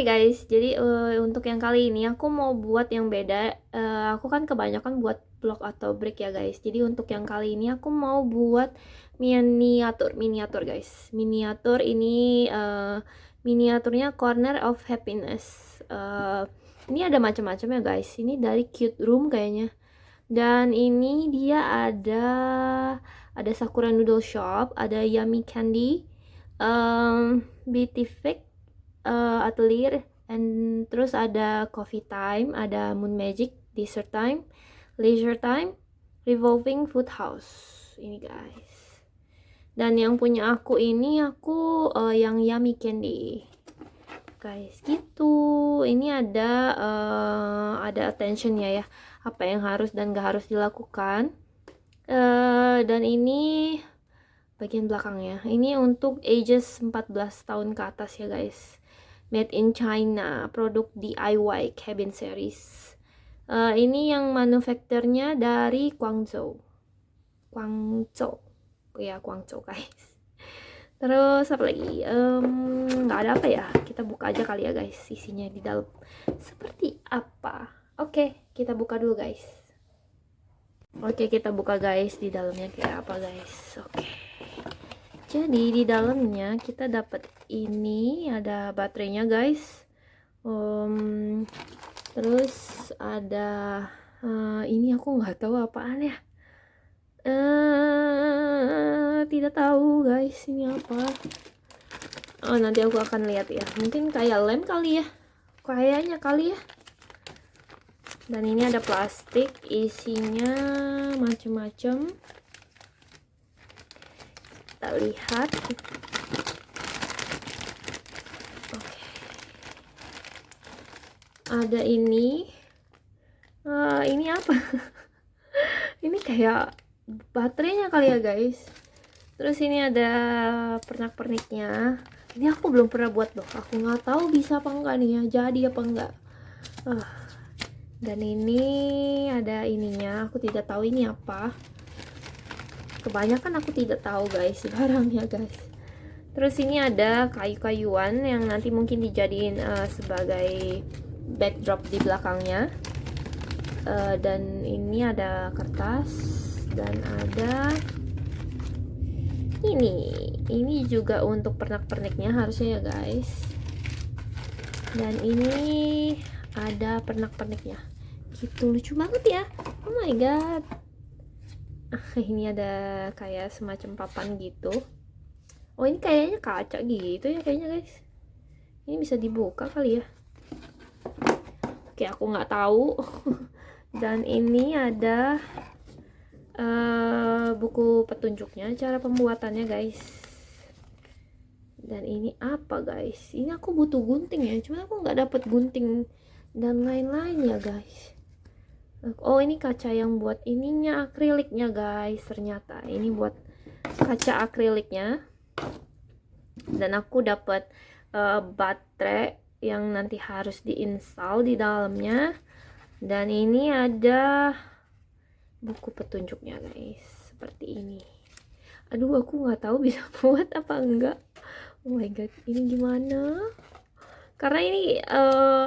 Oke guys, jadi untuk yang kali ini aku mau buat yang beda. Aku kan kebanyakan buat blok atau brick ya guys. Jadi untuk yang kali ini aku mau buat miniatur guys. Miniatur ini miniaturnya Corner of Happiness. Ini ada macam-macam ya guys. Ini dari Cute Room kayaknya. Dan ini dia ada Sakura Noodle Shop, ada Yummy Candy, Beatific, Atelier, and terus ada Coffee Time, ada Moon Magic, Dessert Time, Leisure Time, Revolving Food House. Ini guys. Dan yang punya aku ini yang Yummy Candy. Guys, gitu. Ini ada attentionnya ya. Apa yang harus dan gak harus dilakukan. Dan ini bagian belakangnya. Ini untuk ages 14 tahun ke atas ya guys. Made in China, produk DIY cabin series. Ini yang manufakturnya dari Guangzhou. Ya, Guangzhou guys. Terus apa lagi? Nggak ada apa ya? Kita buka aja kali ya guys, isinya di dalam seperti apa. Oke, kita buka dulu guys. Oke, kita buka guys, di dalamnya kayak apa guys. Oke. Jadi di dalamnya kita dapat ini, ada baterainya guys. Terus ada ini aku nggak tahu apaan ya. Tidak tahu guys, ini apa. Oh, nanti aku akan lihat ya. Mungkin kayak lem kali ya. Kayaknya kali ya. Dan ini ada plastik, isinya macam-macam. Kita lihat. Oke. Ada ini. Ini apa? Ini kayak baterainya kali ya guys. Terus ini ada pernak-perniknya. Ini aku belum pernah buat loh. Aku nggak tahu bisa apa enggak nih ya. Jadi apa enggak. Dan ini ada ininya. Aku tidak tahu ini apa. Kebanyakan aku tidak tahu guys barangnya guys. Terus ini ada kayu-kayuan yang nanti mungkin dijadiin sebagai backdrop di belakangnya. Dan ini ada kertas. Dan ada ini juga untuk pernak-perniknya harusnya ya guys. Dan ini ada pernak-perniknya gitu, lucu banget ya. Oh my god. Ini ada kayak semacam papan gitu. Oh, ini kayaknya kaca gitu ya kayaknya guys. Ini bisa dibuka kali ya. Oke, aku nggak tahu. Dan ini ada buku petunjuknya, cara pembuatannya guys. Dan ini apa guys? Ini aku butuh gunting ya, cuma aku nggak dapet gunting dan lain-lain ya guys. Oh, ini kaca yang buat ininya, akriliknya guys. Ternyata ini buat kaca akriliknya. Dan aku dapat baterai yang nanti harus diinstal di dalamnya. Dan ini ada buku petunjuknya guys, seperti ini. Aduh, aku nggak tahu bisa buat apa enggak. Oh my god, ini gimana? Karena ini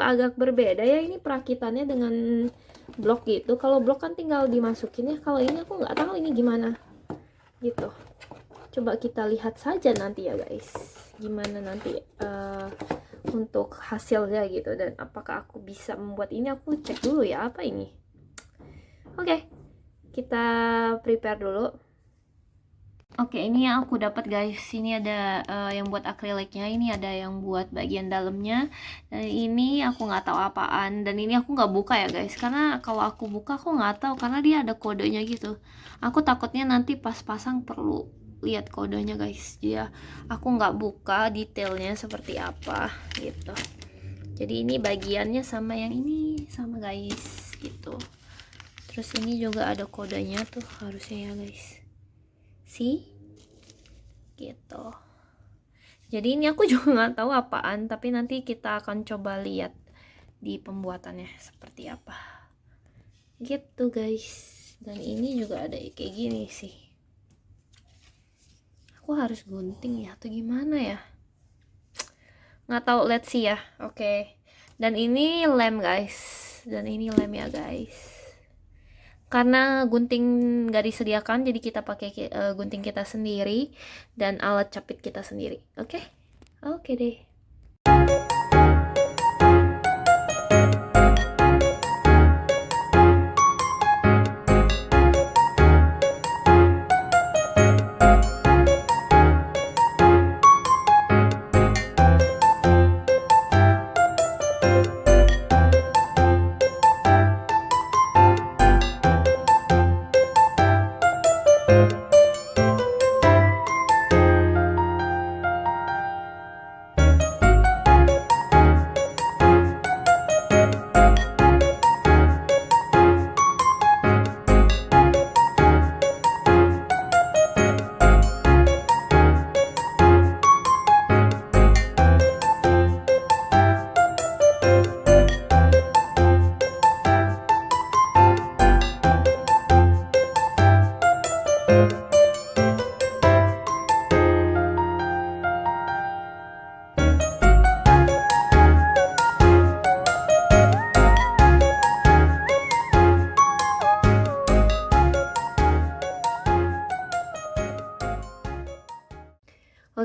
agak berbeda ya, ini perakitannya dengan blok gitu. Kalau blok kan tinggal dimasukin ya. Kalau ini aku nggak tahu ini gimana gitu. Coba kita lihat saja nanti ya guys, gimana nanti untuk hasilnya gitu. Dan apakah aku bisa membuat ini, aku cek dulu ya apa ini. Oke, kita prepare dulu. Oke, ini yang aku dapat guys. Ini ada yang buat akriliknya, ini ada yang buat bagian dalamnya. Dan ini aku nggak tahu apaan. Dan ini aku nggak buka ya guys, karena kalau aku buka aku nggak tahu, karena dia ada kodenya gitu. Aku takutnya nanti pas pasang perlu lihat kodenya guys. Jadi ya, aku nggak buka detailnya seperti apa gitu. Jadi ini bagiannya sama yang ini sama guys gitu. Terus ini juga ada kodenya tuh harusnya ya guys. Gitu. Jadi ini aku juga nggak tahu apaan, tapi nanti kita akan coba lihat di pembuatannya seperti apa gitu guys. Dan ini juga ada kayak gini sih. Aku harus gunting ya atau gimana ya. nggak tahu, let's see ya. Oke. Dan ini lem guys, dan ini lem ya guys. Karena gunting nggak disediakan, jadi kita pakai gunting kita sendiri dan alat capit kita sendiri. Oke, oke deh.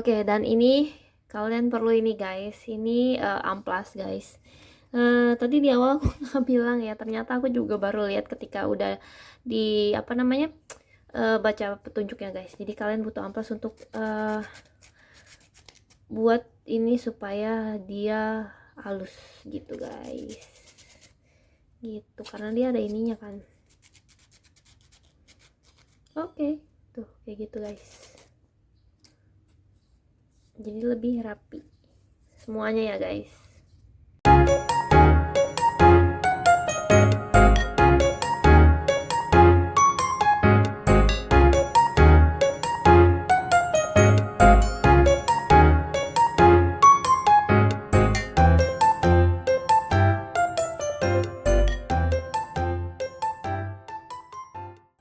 Oke, dan ini kalian perlu ini guys, ini amplas guys. Tadi di awal aku nggak bilang ya, ternyata aku juga baru lihat ketika udah di apa namanya baca petunjuknya guys. Jadi kalian butuh amplas untuk buat ini supaya dia halus gitu guys, gitu karena dia ada ininya kan. Oke, tuh kayak gitu guys, jadi lebih rapi semuanya ya guys.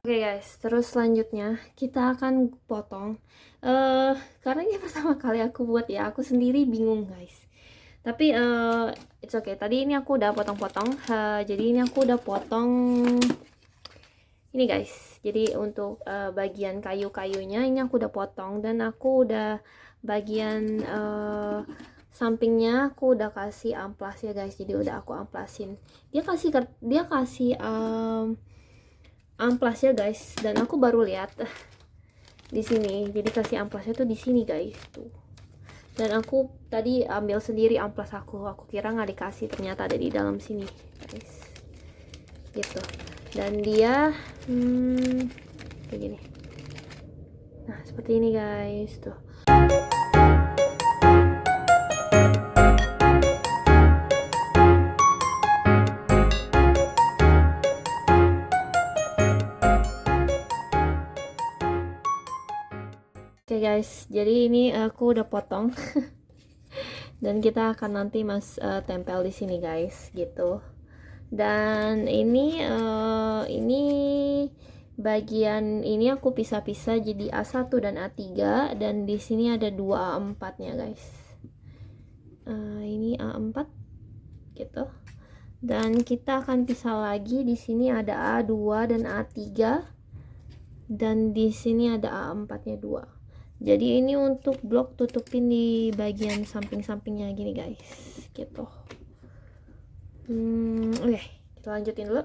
Oke guys, terus selanjutnya kita akan potong. Karena ini pertama kali aku buat ya, aku sendiri bingung guys. Tapi it's okay. Tadi ini aku udah potong-potong. Jadi ini aku udah potong ini guys. Jadi untuk bagian kayu-kayunya ini aku udah potong, dan aku udah bagian sampingnya aku udah kasih amplas ya guys. Jadi udah aku amplasin. Dia kasih amplas ya guys, dan aku baru lihat di sini. Jadi kasih amplasnya tuh di sini guys tuh. Dan aku tadi ambil sendiri amplas aku kira nggak dikasih, ternyata ada di dalam sini guys, gitu. Dan dia kayak gini. Nah seperti ini guys tuh. Oke guys, jadi ini aku udah potong dan kita akan nanti tempel di sini guys, gitu. Dan ini bagian ini aku pisah-pisah jadi A1 dan A3, dan di sini ada 2 A4 nya guys. Ini A4 gitu. Dan kita akan pisah lagi, di sini ada A2 dan A3, dan di sini ada A4 nya 2. Jadi ini untuk blok tutupin di bagian samping-sampingnya gini guys, gitu. Oke, kita lanjutin dulu.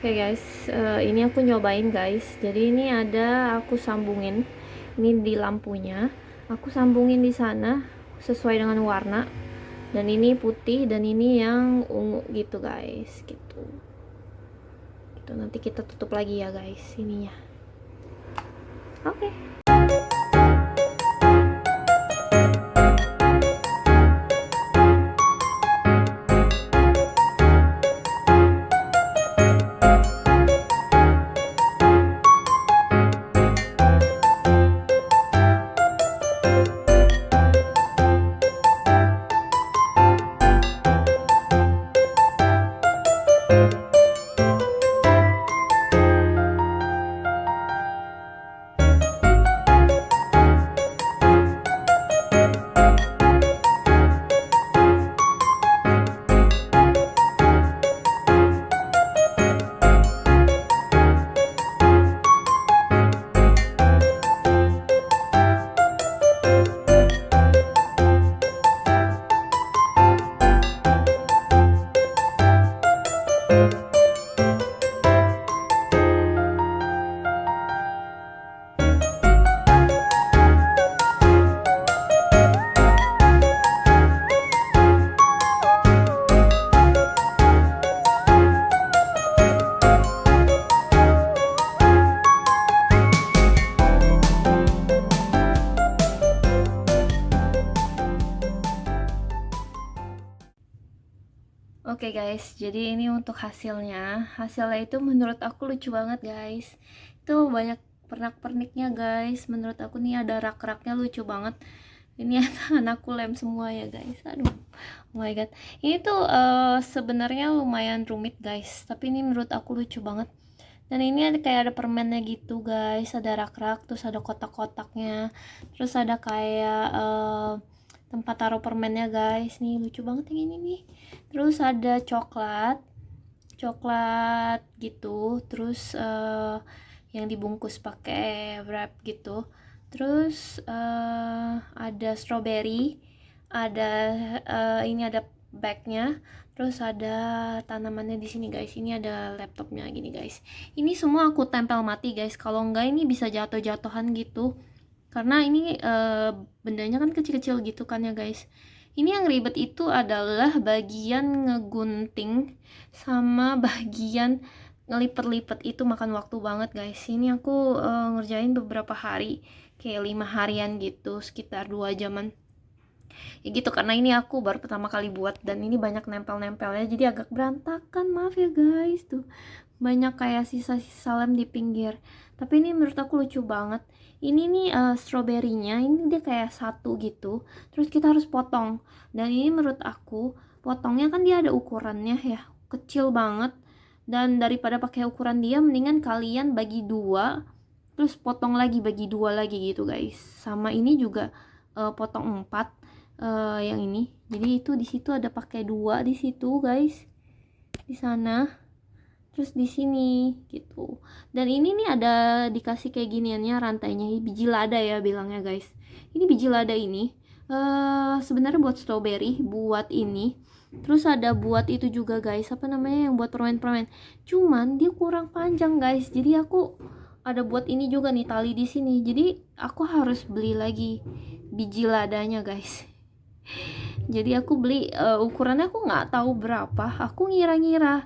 Oke guys, ini aku nyobain guys. Jadi ini ada aku sambungin, ini di lampunya, aku sambungin di sana sesuai dengan warna. Dan ini putih dan ini yang ungu gitu guys, gitu. Gitu nanti kita tutup lagi ya guys ininya. Oke. Oke guys, jadi ini untuk hasilnya. Hasilnya itu menurut aku lucu banget guys. Itu banyak pernak-perniknya guys. Menurut aku nih ada rak-raknya lucu banget. Ini anakku lem semua ya guys. Aduh, oh my god. Ini tuh sebenarnya lumayan rumit guys. Tapi ini menurut aku lucu banget. Dan ini ada kayak ada permennya gitu guys. Ada rak-rak, terus ada kotak-kotaknya. Terus ada kayak tempat taruh permennya guys. Nih lucu banget yang ini nih. Terus ada coklat gitu. Terus yang dibungkus pakai wrap gitu. Terus ada strawberry, ada ini ada bagnya. Terus ada tanamannya di sini guys. Ini ada laptopnya gini guys. Ini semua aku tempel mati guys. Kalau enggak ini bisa jatuh-jatuhan gitu. Karena ini bendanya kan kecil-kecil gitu kan ya guys. Ini yang ribet itu adalah bagian ngegunting sama bagian ngelipet-lipet, itu makan waktu banget guys. Ini aku ngerjain beberapa hari, kayak 5 harian gitu, sekitar 2 jaman. Ya gitu, karena ini aku baru pertama kali buat dan ini banyak nempel-nempelnya jadi agak berantakan, maaf ya guys. Tuh banyak kayak sisa-sisa lem di pinggir. Tapi ini menurut aku lucu banget. Ini nih stroberinya, ini dia kayak satu gitu. Terus kita harus potong. Dan ini menurut aku potongnya kan dia ada ukurannya ya, kecil banget. Dan daripada pakai ukuran dia, mendingan kalian bagi dua, terus potong lagi bagi dua lagi gitu guys. Sama ini juga potong 4 yang ini. Jadi itu di situ ada pakai 2 di situ guys. Di sana. Terus di sini gitu. Dan ini nih ada dikasih kayak giniannya rantainya, biji lada ya bilangnya guys. Ini biji lada ini sebenarnya buat strawberry, buat ini. Terus ada buat itu juga guys, apa namanya yang buat permen-permen. Cuman dia kurang panjang guys. Jadi aku ada buat ini juga nih tali di sini. Jadi aku harus beli lagi biji ladanya guys. Jadi aku beli ukurannya aku nggak tahu berapa. Aku ngira-ngira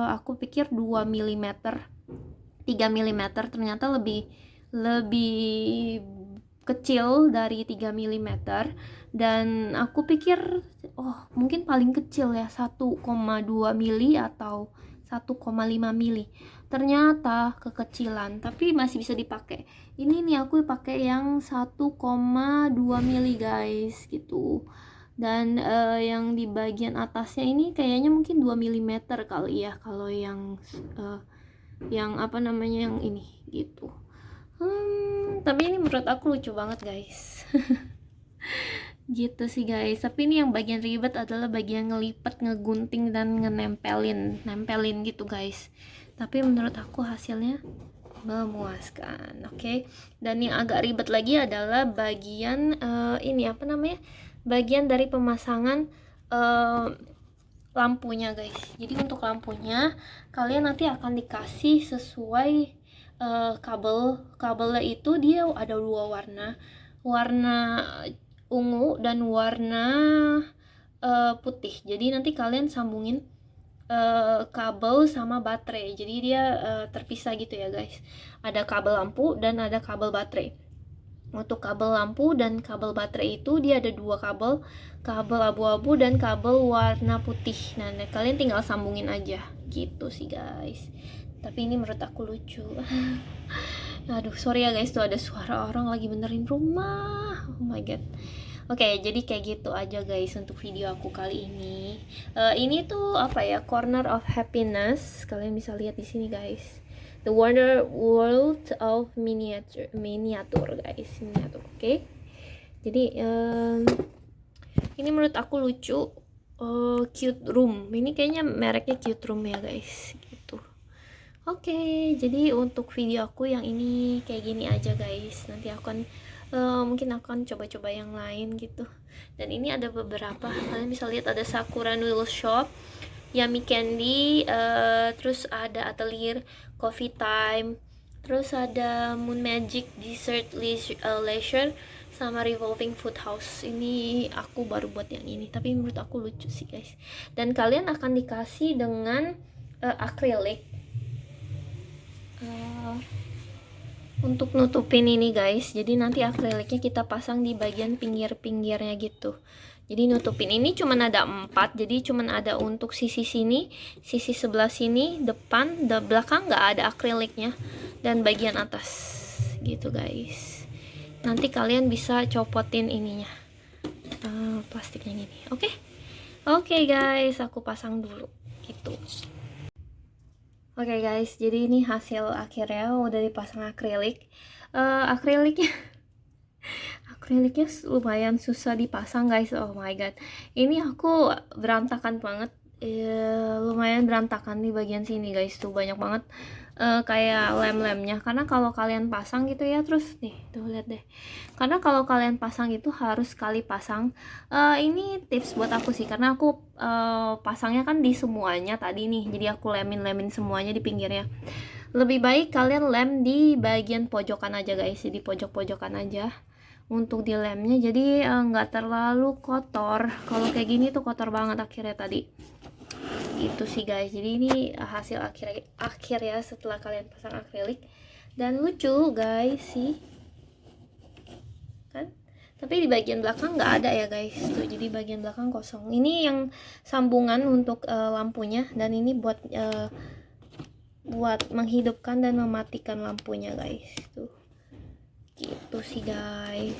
aku pikir 2 mm 3 mm, ternyata lebih kecil dari 3 mm. Dan aku pikir mungkin paling kecil ya 1,2 mili atau 1,5 mili. Ternyata kekecilan, tapi masih bisa dipakai. Ini nih aku pakai yang 1,2 mili guys gitu. Dan yang di bagian atasnya ini kayaknya mungkin 2 mm kali ya, kalau yang apa namanya yang ini gitu. Tapi ini menurut aku lucu banget guys. Gitu sih guys. Tapi ini yang bagian ribet adalah bagian ngelipet, ngegunting dan nempelin gitu guys. Tapi menurut aku hasilnya memuaskan. Oke. Dan yang agak ribet lagi adalah bagian ini apa namanya, bagian dari pemasangan lampunya guys. Jadi untuk lampunya kalian nanti akan dikasih sesuai kabelnya itu dia ada dua warna, warna ungu dan warna putih. Jadi nanti kalian sambungin kabel sama baterai, jadi dia terpisah gitu ya guys. Ada kabel lampu dan ada kabel baterai. Untuk kabel lampu dan kabel baterai itu dia ada dua kabel, kabel abu-abu dan kabel warna putih. Nah, kalian tinggal sambungin aja gitu sih guys. Tapi ini menurut aku lucu. Aduh, sorry ya guys, tuh ada suara orang lagi benerin rumah. Oh my god. Oke, jadi kayak gitu aja guys untuk video aku kali ini. Ini tuh apa ya, corner of happiness. Kalian bisa lihat di sini guys. The Wonder World of Miniature guys, miniatur. Oke. Jadi ini menurut aku lucu. Cute room. Ini kayaknya mereknya cute room ya guys. Gitu. Oke, jadi untuk video aku yang ini kayak gini aja guys. Nanti aku akan mungkin akan coba-coba yang lain gitu. Dan ini ada beberapa. Kalian bisa lihat ada Sakura Noodle Shop, Yummy Candy, terus ada Atelier Coffee Time, terus ada Moon Magic Dessert Leisure, sama Revolving Food House. Ini aku baru buat yang ini, tapi menurut aku lucu sih guys. Dan kalian akan dikasih dengan akrilik untuk nutupin ini guys. Jadi nanti akriliknya kita pasang di bagian pinggir-pinggirnya gitu. Jadi nutupin ini cuman ada 4, jadi cuman ada untuk sisi sini, sisi sebelah sini, depan, belakang nggak ada akriliknya, dan bagian atas gitu guys. Nanti kalian bisa copotin ininya, plastiknya gini. Oke guys, aku pasang dulu gitu. Oke guys, jadi ini hasil akhirnya udah dipasang akrilik. Akriliknya lumayan susah dipasang guys. Oh my god, ini aku berantakan banget. Lumayan berantakan di bagian sini guys, tuh banyak banget kayak lem-lemnya. Karena kalau kalian pasang gitu ya, terus nih tuh lihat deh, karena kalau kalian pasang itu harus sekali pasang. Ini tips buat aku sih, karena aku pasangnya kan di semuanya tadi nih, jadi aku lemin semuanya di pinggirnya. Lebih baik kalian lem di bagian pojokan aja guys, di pojok-pojokan aja untuk di lemnya, jadi nggak terlalu kotor. Kalau kayak gini tuh kotor banget akhirnya tadi gitu sih guys. Jadi ini hasil akhir ya setelah kalian pasang akrilik, dan lucu guys sih kan. Tapi di bagian belakang nggak ada ya guys tuh, jadi bagian belakang kosong. Ini yang sambungan untuk lampunya, dan ini buat menghidupkan dan mematikan lampunya guys tuh gitu sih guys.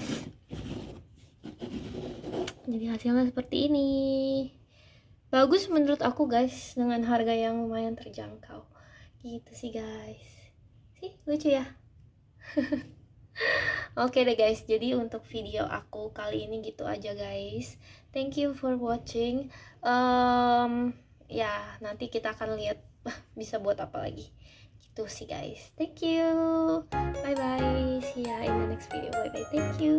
Jadi hasilnya seperti ini, bagus menurut aku guys, dengan harga yang lumayan terjangkau gitu sih guys. Sih lucu ya. Oke deh guys, jadi untuk video aku kali ini gitu aja guys. Thank you for watching. Ya nanti kita akan lihat bisa buat apa lagi gitu sih guys. Thank you, bye bye, see ya in the next video. Bye bye, thank you.